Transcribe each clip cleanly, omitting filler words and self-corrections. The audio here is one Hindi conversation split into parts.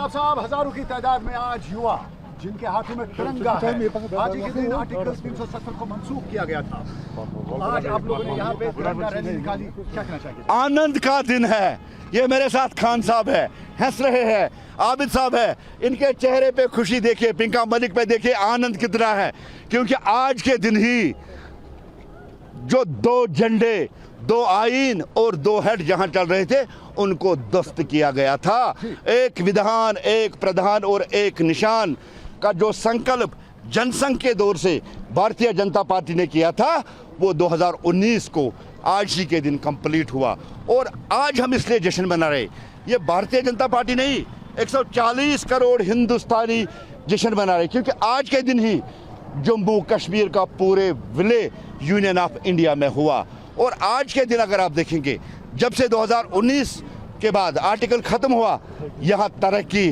आफ्ताब साहब, हजारों की तादाद में आज युवा जिनके हाथों में तिरंगा है, आज के दिन आर्टिकल 370 को मंसूख किया गया था, आज आप लोगों ने यहाँ पे तिरंगा रैली निकाली, क्या कहना चाहिए? आनंद का दिन है। ये मेरे साथ खान साहब है, हंस रहे हैं, आबिद साहब है, इनके चेहरे पे खुशी देखिए, पिंका मलिक पे देखिए आनंद कितना है, क्योंकि आज के दिन ही जो दो झंडे, दो आईन और दो हेड जहां चल रहे थे उनको ध्वस्त किया गया था। एक विधान, एक प्रधान और एक निशान का जो संकल्प जनसंघ के दौर से भारतीय जनता पार्टी ने किया था वो 2019 को आज ही के दिन कंप्लीट हुआ। और आज हम इसलिए जश्न मना रहे, ये भारतीय जनता पार्टी नहीं, 140 करोड़ हिंदुस्तानी जश्न मना रहे, क्योंकि आज के दिन ही जम्मू कश्मीर का पूरे विलय यूनियन ऑफ इंडिया में हुआ। और आज के दिन अगर आप देखेंगे, जब से 2019 के बाद आर्टिकल खत्म हुआ, यहाँ तरक्की,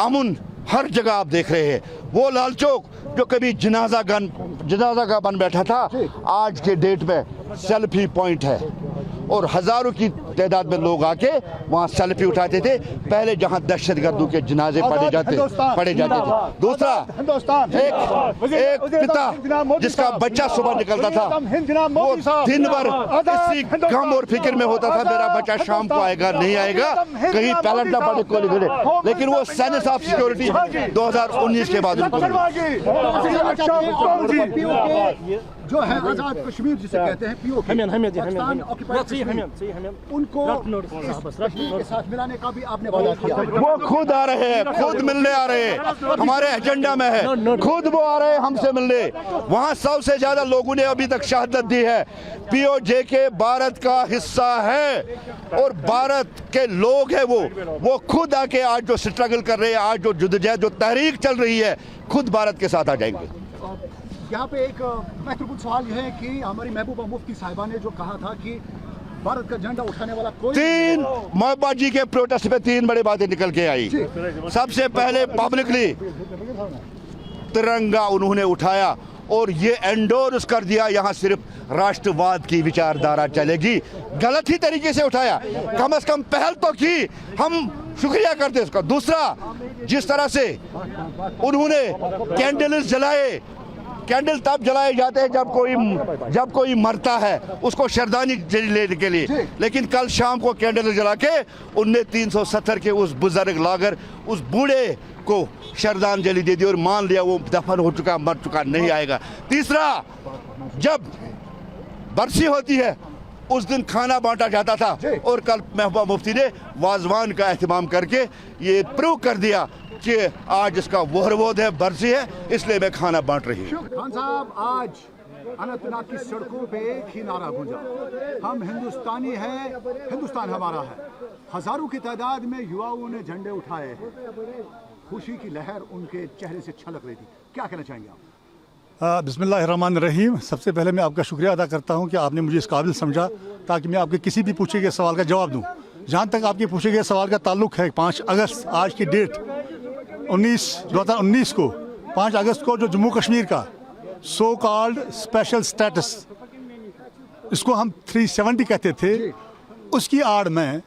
अमन हर जगह आप देख रहे हैं। वो लाल चौक जो कभी जनाजा का बन बैठा था, आज के डेट में सेल्फी पॉइंट है और हजारों की तादाद में लोग आके वहाँ सेल्फी उठाते थे। पहले जहाँ दहशतगर्दों के जनाजे पड़े जाते थे। दूसरा, एक पिता जिसका बच्चा सुबह निकलता था, वो दिन भर इसी गम और फिक्र में होता था, मेरा बच्चा शाम को आएगा नहीं आएगा, कहीं पैलेट ना पड़े कोई निकले। लेकिन वो सेंस ऑफ सिक्योरिटी 2019 के बाद जो है आजाद कश्मीर जिसे कहते हैं POK, पाकिस्तान ऑक्युपाइड कश्मीर, उनको कश्मीर के साथ मिलाने का भी आपने वादा किया। वो खुद आ रहे हैं, खुद मिलने आ रहे हैं, हमारे एजेंडा में है, खुद वो आ रहे हैं हमसे मिलने। वहाँ सबसे ज्यादा लोगों ने अभी तक शहादत दी है। POK भारत का हिस्सा है और भारत के लोग हैं, वो खुद आके आज जो स्ट्रगल कर रहे हैं, आज जो जुद्दोजहद, जो तहरीक चल रही है, खुद भारत के साथ आ जाएंगे। यहाँ पे एक महत्वपूर्ण सवाल यह है कि हमारी महबूबा मुफ्ती साहिबा ने जो कहा था कि भारत का झंडा उठाने वाला कोई, महबूबा जी के प्रोटेस्ट पे 3 बड़ी बातें निकल के आई। सबसे पहले पब्लिकली तिरंगा उन्होंने उठाया और ये एंडोर्स कर दिया, यहाँ सिर्फ राष्ट्रवाद की विचारधारा चलेगी। गलत ही तरीके से उठाया, कम से कम पहल तो की, हम शुक्रिया करते उसका। दूसरा, जिस तरह से उन्होंने कैंडल्स जलाए, कैंडल तब जलाए जाते हैं जब कोई मरता है, उसको श्रद्धांजलि लेने के लिए, लेकिन कल शाम को कैंडल जला के उनने 370 के उस बुजुर्ग लागर, उस बूढ़े को श्रद्धांजलि दे दी और मान लिया वो दफन हो चुका, मर चुका, नहीं आएगा। तीसरा, जब बरसी होती है उस दिन खाना बांटा जाता था और कल महबूबा मुफ्ती ने वाजवान का एहतमाम करके ये प्रूव कर दिया कि आज इसका वहरवोद है, बरसी है, इसलिए मैं खाना बांट रही हूँ। खान साहब, आज अनंतनाग की सड़कों पे एक ही नारा गूंजा, हम हिंदुस्तानी हैं, हिंदुस्तान हमारा है। हजारों की तादाद में युवाओं ने झंडे उठाए, खुशी की लहर उनके चेहरे से छलक रही थी, क्या कहना चाहेंगे आप? बिस्मिल्लाहिर्रहमानिर्रहीम। सबसे पहले मैं आपका शुक्रिया अदा करता हूं कि आपने मुझे इस काबिल समझा ताकि मैं आपके किसी भी पूछे गए सवाल का जवाब दूं। जहां तक आपके पूछे गए सवाल का ताल्लुक है, 5 अगस्त आज की डेट 2019 को, 5 अगस्त को जो जम्मू कश्मीर का सो कॉल्ड स्पेशल स्टेटस, इसको हम 370 कहते थे, उसकी आड़ में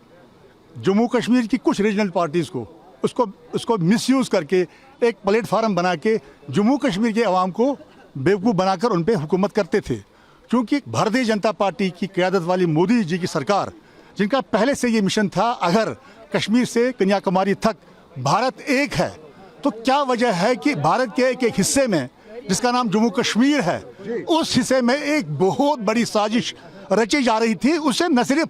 जम्मू कश्मीर की कुछ रीजनल पार्टीज़ को उसको मिसयूज़ करके एक प्लेटफार्म बना के जम्मू कश्मीर के अवाम को बेवकूफ़ बनाकर उन पर हुकूमत करते थे। क्योंकि भारतीय जनता पार्टी की क़यादत वाली मोदी जी की सरकार, जिनका पहले से ये मिशन था अगर कश्मीर से कन्याकुमारी तक भारत एक है, तो क्या वजह है कि भारत के एक हिस्से में जिसका नाम जम्मू कश्मीर है, उस हिस्से में एक बहुत बड़ी साजिश रची जा रही थी। उससे न सिर्फ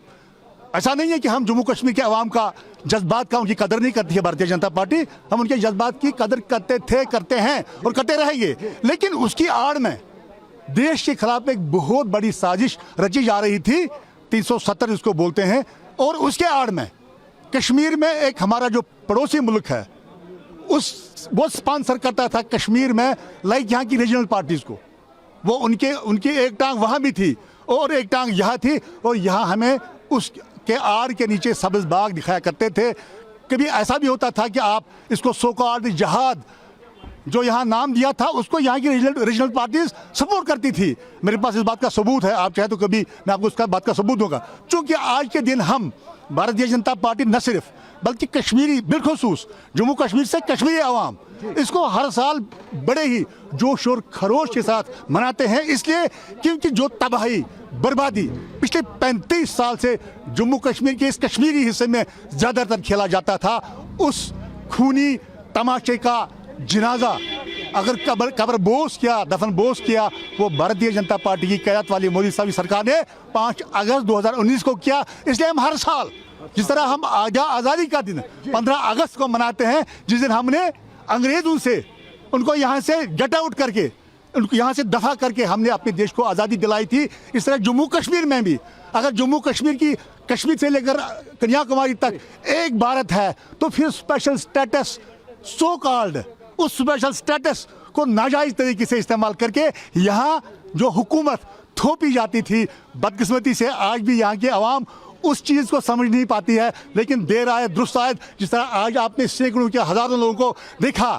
ऐसा नहीं है कि हम जम्मू कश्मीर के अवाम का जज्बात का, उनकी कदर नहीं करती है भारतीय जनता पार्टी, हम उनके जज्बात की कदर करते थे, करते हैं और करते रहेंगे, लेकिन उसकी आड़ में देश के खिलाफ एक बहुत बड़ी साजिश रची जा रही थी, 370 इसको बोलते हैं। और उसके आड़ में कश्मीर में एक हमारा जो पड़ोसी मुल्क है, वो स्पॉन्सर करता था कश्मीर में लाइक यहाँ की रीजनल पार्टीज को। वो उनकी एक टांग वहाँ भी थी और एक टांग यहाँ थी, और यहाँ हमें उसके आड़ के नीचे सब्ज़ बाग दिखाया करते थे। कभी ऐसा भी होता था कि आप इसको सो कॉल्ड जहाद जो यहाँ नाम दिया था, उसको यहाँ की रीजनल पार्टीज सपोर्ट करती थी। मेरे पास इस बात का सबूत है, आप चाहे तो कभी मैं आपको उसका बात का सबूत दूंगा। चूँकि आज के दिन हम भारतीय जनता पार्टी न सिर्फ बल्कि कश्मीरी बिलखुसूस जम्मू कश्मीर से कश्मीरी अवाम इसको हर साल बड़े ही जोश और खरोश के साथ मनाते हैं, इसलिए क्योंकि जो तबाही बर्बादी पिछले 35 साल से जम्मू कश्मीर के इस कश्मीरी हिस्से में ज़्यादातर खेला जाता था, उस खूनी तमाशे का जनाजा अगर कब्र बोस किया, दफन बोस किया, वो भारतीय जनता पार्टी की क़यादत वाली मोदी साहब की सरकार ने 5 अगस्त 2019 को किया। इसलिए हम हर साल जिस तरह हम आज़ादी का दिन 15 अगस्त को मनाते हैं, जिस दिन हमने अंग्रेज़ों से उनको यहाँ से गेट आउट करके, उनको यहाँ से दफा करके हमने अपने देश को आज़ादी दिलाई थी, इस तरह जम्मू कश्मीर में भी अगर जम्मू कश्मीर की कश्मीर से लेकर कन्याकुमारी तक एक भारत है, तो फिर स्पेशल स्टेटस सो कॉल्ड उस स्पेशल स्टेटस को नाजायज़ तरीके से इस्तेमाल करके यहाँ जो हुकूमत थोपी जाती थी, बदकिस्मती से आज भी यहाँ के अवाम उस चीज़ को समझ नहीं पाती है। लेकिन देर आए दुरुस्त आए, जिस तरह आज आपने सैकड़ों के हज़ारों लोगों को देखा,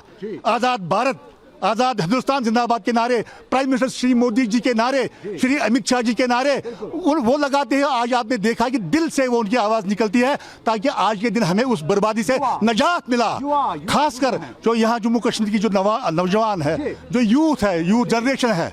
आज़ाद भारत, आज़ाद हिंदुस्तान जिंदाबाद के नारे, प्राइम मिनिस्टर श्री मोदी जी के नारे, श्री अमित शाह जी के नारे वो लगाते हैं। आज आपने देखा कि दिल से वो उनकी आवाज़ निकलती है, ताकि आज के दिन हमें उस बर्बादी से नजात मिला। खासकर जो यहाँ जम्मू कश्मीर की जो नौजवान है, जो यूथ है, यूथ जनरेशन है,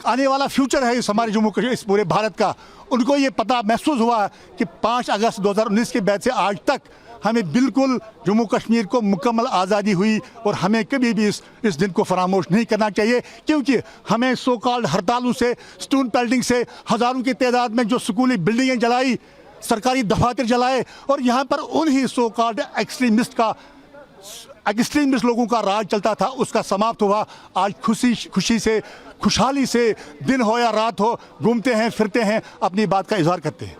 आने वाला फ्यूचर है इस हमारे जम्मू कश्मीर, इस पूरे भारत का, उनको ये पता महसूस हुआ कि 5 अगस्त 2019 के बाद से आज तक हमें बिल्कुल जम्मू कश्मीर को मुकम्मल आज़ादी हुई और हमें कभी भी इस दिन को फरामोश नहीं करना चाहिए, क्योंकि हमें सो कॉल्ड हड़तालों से, स्टोन पेल्टिंग से, हज़ारों की तादाद में जो स्कूली बिल्डिंगें जलाई, सरकारी दफातर जलाए, और यहाँ पर उन्हीं सो कॉल्ड एक्सट्रीमिस्ट लोगों का राज चलता था, उसका समाप्त हुआ। आज खुशी से, खुशहाली से दिन हो या रात हो, घूमते हैं, फिरते हैं, अपनी बात का इजहार करते हैं।